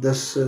10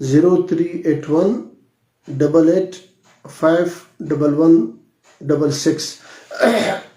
0381 88 51166।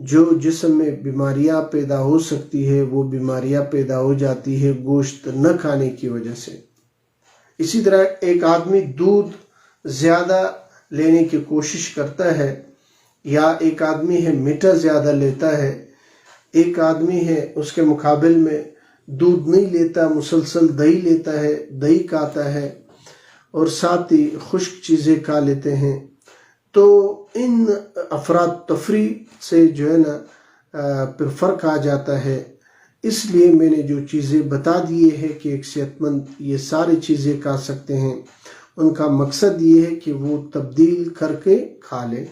جو جسم میں بیماریاں پیدا ہو سکتی ہے وہ بیماریاں پیدا ہو جاتی ہے گوشت نہ کھانے کی وجہ سے۔ اسی طرح ایک آدمی دودھ زیادہ لینے کی کوشش کرتا ہے، یا ایک آدمی ہے میٹھا زیادہ لیتا ہے، ایک آدمی ہے اس کے مقابل میں دودھ نہیں لیتا، مسلسل دہی لیتا ہے، دہی کھاتا ہے اور ساتھ ہی خشک چیزیں کھا لیتے ہیں، تو ان افراد تفریح سے جو ہے نا پھر فرق آ جاتا ہے۔ اس لیے میں نے جو چیزیں بتا دیے ہیں کہ ایک صحت مند یہ ساری چیزیں کھا سکتے ہیں، ان کا مقصد یہ ہے کہ وہ تبدیل کر کے کھا لیں۔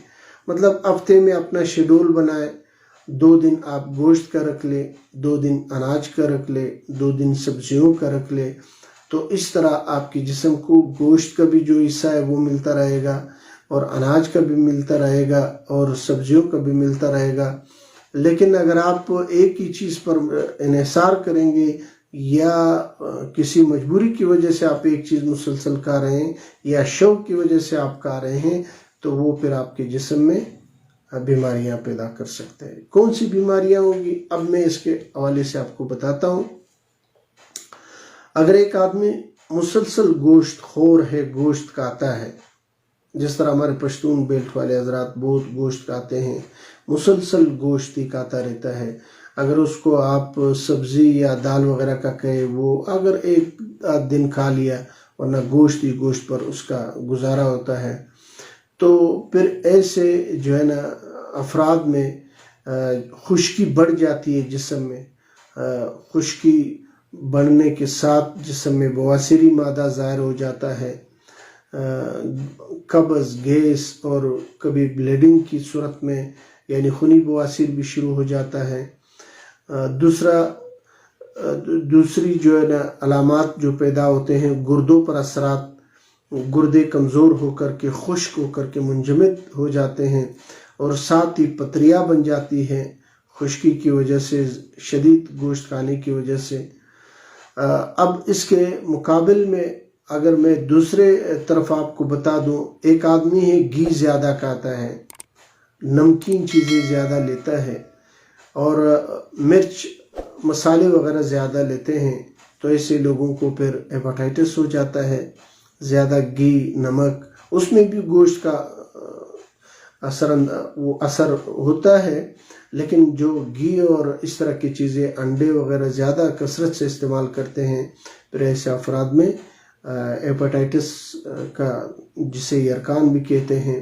مطلب ہفتے میں اپنا شیڈول بنائے، 2 دن آپ گوشت کا رکھ لیں، 2 دن اناج کا رکھ لیں، 2 دن سبزیوں کا رکھ لیں، تو اس طرح آپ کے جسم کو گوشت کا بھی جو حصہ ہے وہ ملتا رہے گا، اور اناج کا بھی ملتا رہے گا، اور سبزیوں کا بھی ملتا رہے گا۔ لیکن اگر آپ ایک ہی چیز پر انحصار کریں گے، یا کسی مجبوری کی وجہ سے آپ ایک چیز مسلسل کھا رہے ہیں، یا شوق کی وجہ سے آپ کھا رہے ہیں، تو وہ پھر آپ کے جسم میں بیماریاں پیدا کر سکتے ہیں۔ کون سی بیماریاں ہوں گی، اب میں اس کے حوالے سے آپ کو بتاتا ہوں۔ اگر ایک آدمی مسلسل گوشت خور ہے، گوشت کھاتا ہے، جس طرح ہمارے پشتون بیلٹ والے حضرات بہت گوشت کھاتے ہیں، مسلسل گوشت ہی کھاتا رہتا ہے، اگر اس کو آپ سبزی یا دال وغیرہ کا کہے، وہ اگر ایک دن کھا لیا ورنہ گوشت ہی گوشت پر اس کا گزارا ہوتا ہے، تو پھر ایسے جو ہے نا افراد میں خشکی بڑھ جاتی ہے جسم میں۔ خشکی بڑھنے کے ساتھ جسم میں بواسیری مادہ ظاہر ہو جاتا ہے، قبض، گیس اور کبھی بلیڈنگ کی صورت میں یعنی خونی بواسیر بھی شروع ہو جاتا ہے۔ دوسری جو ہے نا علامات جو پیدا ہوتے ہیں، گردوں پر اثرات، گردے کمزور ہو کر کے خشک ہو کر کے منجمد ہو جاتے ہیں، اور ساتھ ہی پتریاں بن جاتی ہیں خشکی کی وجہ سے، شدید گوشت کھانے کی وجہ سے۔ اب اس کے مقابل میں اگر میں دوسرے طرف آپ کو بتا دوں، ایک آدمی ہے گھی زیادہ کھاتا ہے، نمکین چیزیں زیادہ لیتا ہے، اور مرچ مسالے وغیرہ زیادہ لیتے ہیں، تو ایسے لوگوں کو پھر ہیپاٹائٹس ہو جاتا ہے۔ زیادہ گھی، نمک، اس میں بھی گوشت کا اثر ہوتا ہے، لیکن جو گھی اور اس طرح کی چیزیں، انڈے وغیرہ زیادہ کثرت سے استعمال کرتے ہیں، پھر ایسے افراد میں ہیپاٹائٹس کا، جسے یرکان بھی کہتے ہیں،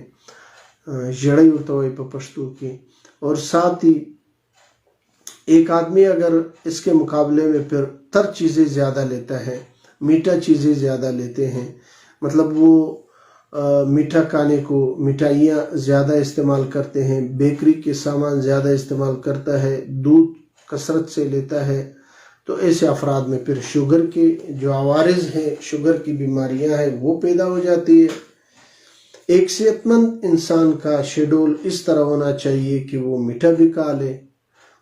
جڑی ہوتا ہے پشتو کی۔ اور ساتھ ہی ایک آدمی اگر اس کے مقابلے میں پھر تر چیزیں زیادہ لیتا ہے، میٹھا چیزیں زیادہ لیتے ہیں، مطلب وہ میٹھا کھانے کو، مٹھائیاں زیادہ استعمال کرتے ہیں، بیکری کے سامان زیادہ استعمال کرتا ہے، دودھ کثرت سے لیتا ہے، تو ایسے افراد میں پھر شوگر کے جو عوارض ہیں، شوگر کی بیماریاں ہیں، وہ پیدا ہو جاتی ہے۔ ایک صحت مند انسان کا شیڈول اس طرح ہونا چاہیے کہ وہ میٹھا بھی کھا لے،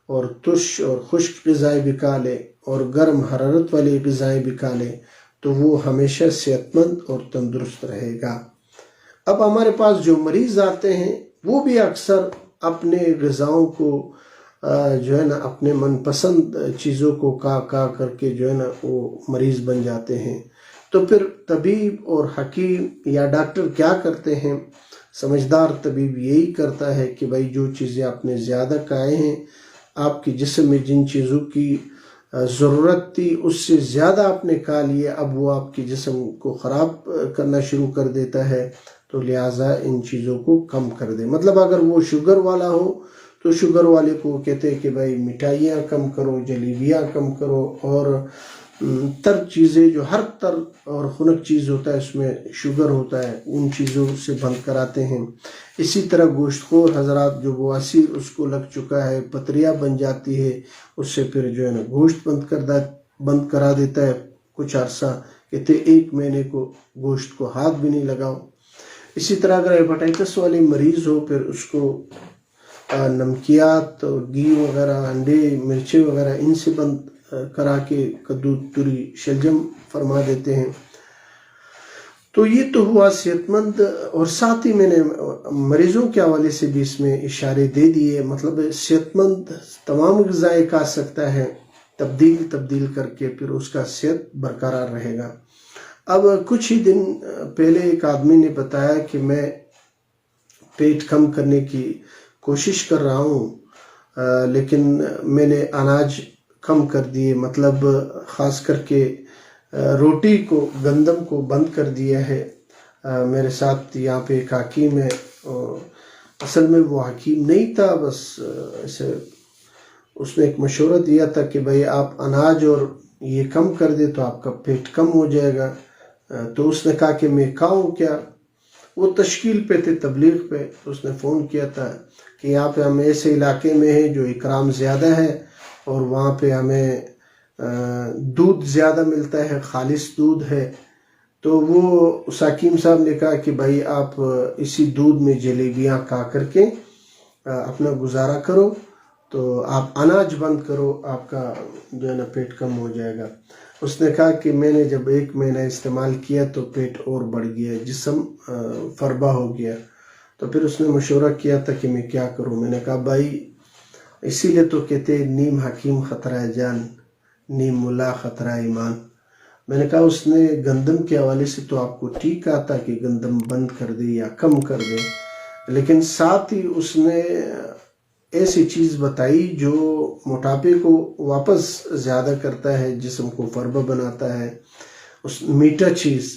اور تش اور خشک غذائیں بھی کھا لے، اور گرم حرارت والی غذائیں بھی کھا لے، تو وہ ہمیشہ صحت مند اور تندرست رہے گا۔ اب ہمارے پاس جو مریض آتے ہیں، وہ بھی اکثر اپنے غذاؤں کو جو ہے نا اپنے من پسند چیزوں کو کھا کر کے جو ہے نا وہ مریض بن جاتے ہیں۔ تو پھر طبیب اور حکیم یا ڈاکٹر کیا کرتے ہیں؟ سمجھدار طبیب یہی کرتا ہے کہ بھائی جو چیزیں آپ نے زیادہ کھائے ہیں، آپ کے جسم میں جن چیزوں کی ضرورت تھی اس سے زیادہ آپ نے کھا لیے، اب وہ آپ کے جسم کو خراب کرنا شروع کر دیتا ہے، تو لہٰذا ان چیزوں کو کم کر دے۔ مطلب اگر وہ شوگر والا ہو تو شوگر والے کو کہتے ہیں کہ بھائی مٹھائیاں کم کرو، جلیبیاں کم کرو، اور تر چیزیں جو ہر تر اور خنک چیز ہوتا ہے اس میں شوگر ہوتا ہے، ان چیزوں سے بند کراتے ہیں۔ اسی طرح گوشت خور حضرات جو بواسیر اس کو لگ چکا ہے، پتریاں بن جاتی ہے، اس سے پھر جو ہے نا گوشت بند کرا دیتا ہے کچھ عرصہ، کہتے 1 مہینے کو گوشت کو ہاتھ بھی نہیں لگاؤ۔ اسی طرح اگر ہیپاٹائٹس والے مریض ہو، پھر اس کو نمکیات اور گھی وغیرہ، انڈے، مرچیں وغیرہ ان سے بند کرا کے کدو، توری، شلجم فرما دیتے ہیں۔ تو یہ تو ہوا صحت مند، اور ساتھ ہی میں نے مریضوں کے حوالے سے بھی اس میں اشارے دے دیے، مطلب صحت مند تمام غذائیں کھا سکتا ہے، تبدیل کر کے پھر اس کا صحت برقرار رہے گا۔ اب کچھ ہی دن پہلے ایک آدمی نے بتایا کہ میں پیٹ کم کرنے کی کوشش کر رہا ہوں، لیکن میں نے اناج کم کر دیے، مطلب خاص کر کے روٹی کو، گندم کو بند کر دیا ہے۔ میرے ساتھ یہاں پہ ایک حکیم ہے، اصل میں وہ حکیم نہیں تھا، بس ایسے اس نے ایک مشورہ دیا تھا کہ بھائی آپ اناج اور یہ کم کر دے تو آپ کا پیٹ کم ہو جائے گا۔ تو اس نے کہا کہ میں کھاؤں کیا؟ وہ تشکیل پہ تھے، تبلیغ پہ، تو اس نے فون کیا تھا کہ یہاں پہ ہم ایسے علاقے میں ہیں جو اکرام زیادہ ہے، اور وہاں پہ ہمیں دودھ زیادہ ملتا ہے، خالص دودھ ہے۔ تو وہ اس حکیم صاحب نے کہا کہ بھائی آپ اسی دودھ میں جلیبیاں کھا کر کے اپنا گزارا کرو، تو آپ اناج بند کرو، آپ کا جو ہے نا پیٹ کم ہو جائے گا۔ اس نے کہا کہ میں نے جب 1 مہینہ استعمال کیا تو پیٹ اور بڑھ گیا، جسم فربا ہو گیا۔ تو پھر اس نے مشورہ کیا تھا کہ میں کیا کروں۔ میں نے کہا بھائی اسی لیے تو کہتے ہیں نیم حکیم خطرہ جان، نیم ملا خطرہ ایمان۔ میں نے کہا اس نے گندم کے حوالے سے تو آپ کو ٹھیک کہا تھا کہ گندم بند کر دے یا کم کر دے، لیکن ساتھ ہی اس نے ایسی چیز بتائی جو موٹاپے کو واپس زیادہ کرتا ہے، جسم کو فربا بناتا ہے، میٹھا چیز۔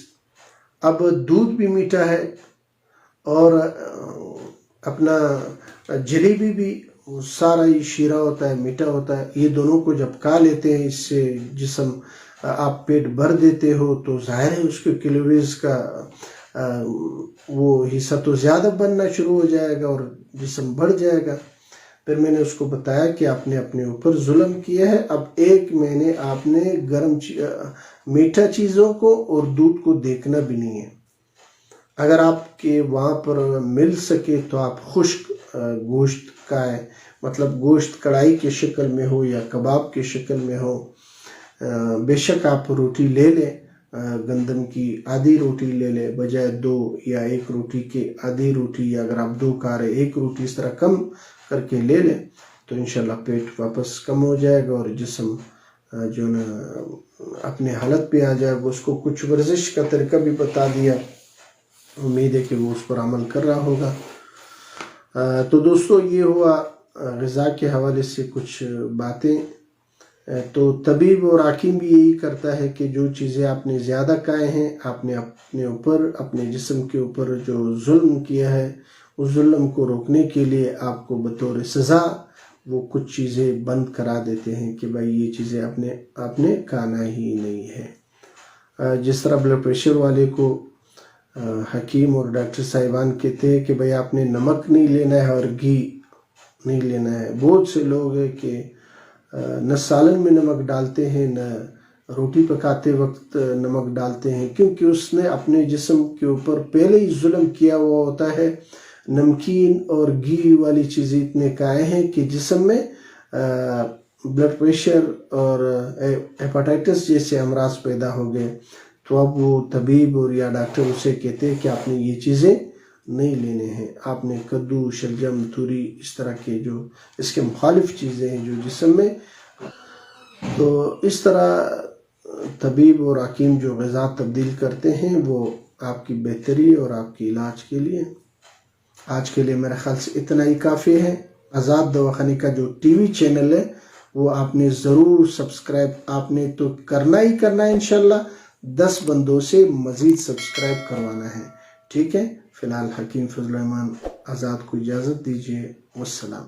اب دودھ بھی میٹھا ہے، اور اپنا جلیبی بھی سارا ہی شیرہ ہوتا ہے، میٹھا ہوتا ہے۔ یہ دونوں کو جب کھا لیتے ہیں، اس سے جسم آپ پیٹ بھر دیتے ہو، تو ظاہر ہے اس کے کیلوریز کا وہ حصہ تو زیادہ بننا شروع ہو جائے گا اور جسم بڑھ جائے گا۔ پھر میں نے اس کو بتایا کہ آپ نے اپنے اوپر ظلم کیا ہے، اب 1 مہینے آپ نے میٹھا چیزوں کو اور دودھ کو دیکھنا بھی نہیں ہے۔ اگر آپ کے وہاں پر مل سکے تو آپ خشک گوشت کھائیں، مطلب گوشت کڑھائی کی شکل میں ہو یا کباب کی شکل میں ہو۔ بے شک آپ روٹی لے لیں، گندم کی آدھی روٹی لے لیں بجائے 2 یا 1 روٹی کے آدھی روٹی، یا اگر آپ 2 کھا رہے 1 روٹی اس طرح کم کر کے لے لیں تو انشاءاللہ پیٹ واپس کم ہو جائے گا، اور جسم جو نا اپنے حالت پہ آ جائے گا۔ اس کو کچھ ورزش کا طریقہ بھی بتا دیا، امید ہے کہ وہ اس پر عمل کر رہا ہوگا۔ تو دوستو یہ ہوا غذا کے حوالے سے کچھ باتیں۔ تو طبیب اور حکیم بھی یہی کرتا ہے کہ جو چیزیں آپ نے زیادہ کھائے ہیں، آپ نے اپنے اوپر، اپنے جسم کے اوپر جو ظلم کیا ہے، اس ظلم کو روکنے کے لیے آپ کو بطور سزا وہ کچھ چیزیں بند کرا دیتے ہیں کہ بھائی یہ چیزیں آپ نے کھانا ہی نہیں ہے۔ جس طرح بلڈ پریشر والے کو حکیم اور ڈاکٹر صاحبان کہتے ہیں کہ بھائی آپ نے نمک نہیں لینا ہے اور گھی نہیں لینا ہے۔ بہت سے لوگ ہیں کہ نہ سالن میں نمک ڈالتے ہیں، نہ روٹی پکاتے وقت نمک ڈالتے ہیں، کیونکہ اس نے اپنے جسم کے اوپر پہلے ہی ظلم کیا ہوا ہوتا ہے۔ نمکین اور گھی والی چیزیں اتنے کھائے ہیں کہ جسم میں بلڈ پریشر اور ہیپاٹائٹس جیسے امراض پیدا ہو گئے۔ تو اب وہ طبیب اور یا ڈاکٹر اسے کہتے ہیں کہ آپ نے یہ چیزیں نہیں لینے ہیں، آپ نے کدو، شلجم، توری، اس طرح کے جو اس کے مخالف چیزیں ہیں جو جسم میں۔ تو اس طرح طبیب اور حکیم جو غذا تبدیل کرتے ہیں وہ آپ کی بہتری اور آپ کی علاج کے لیے۔ آج کے لیے میرے خیال سے اتنا ہی کافی ہے۔ آزاد دواخانے کا جو ٹی وی چینل ہے وہ آپ نے ضرور سبسکرائب آپ نے تو کرنا ہی کرنا ہے، انشاءاللہ 10 بندوں سے مزید سبسکرائب کروانا ہے، ٹھیک ہے؟ فی الحال حکیم فضل الرحمان آزاد کو اجازت دیجیے، والسلام۔